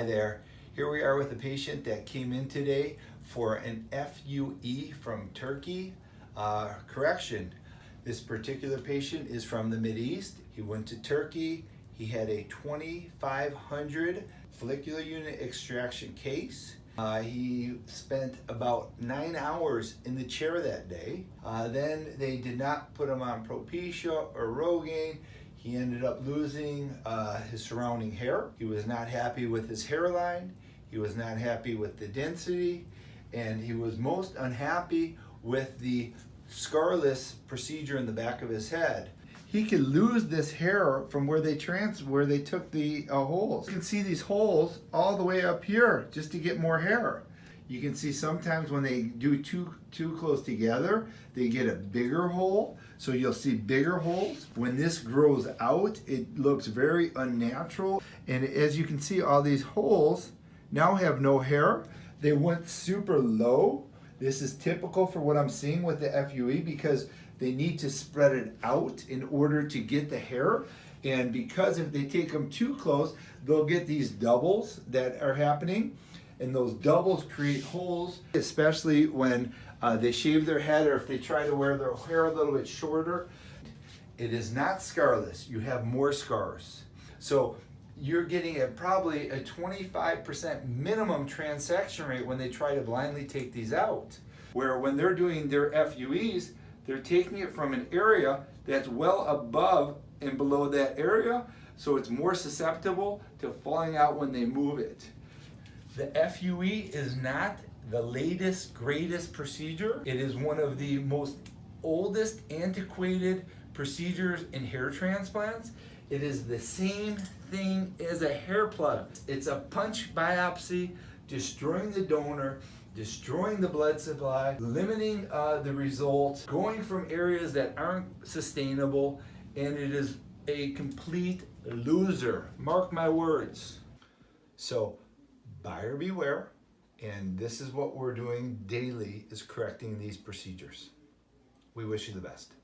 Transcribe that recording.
Hi there. Here we are with a patient that came in today for an FUE from Turkey. Correction, this particular patient is from the Mideast. He went to Turkey. He had a 2500 follicular unit extraction case. He spent about 9 hours in the chair that day. Then they did not put him on Propecia or Rogaine. He ended up losing his surrounding hair. He was not happy with his hairline. He was not happy with the density. And he was most unhappy with the scarless procedure in the back of his head. He could lose this hair from where they took the holes. You can see these holes all the way up here just to get more hair. You can see sometimes when they do too close together, they get a bigger hole. So you'll see bigger holes. When this grows out, it looks very unnatural. And as you can see, all these holes now have no hair. They went super low. This is typical for what I'm seeing with the FUE because they need to spread it out in order to get the hair. And because if they take them too close, they'll get these doubles that are happening. And those doubles create holes, especially when they shave their head or if they try to wear their hair a little bit shorter. It is not scarless. You have more scars. So you're getting probably a 25% minimum transection rate when they try to blindly take these out. Where when they're doing their FUEs, they're taking it from an area that's well above and below that area, so it's more susceptible to falling out when they move it. The FUE is not the latest, greatest procedure. It is one of the most oldest, antiquated procedures in hair transplants. It is the same thing as a hair plug. It's a punch biopsy, destroying the donor, destroying the blood supply, limiting the results, going from areas that aren't sustainable, and it is a complete loser. Mark my words. So, buyer beware, and this is what we're doing daily, is correcting these procedures. We wish you the best.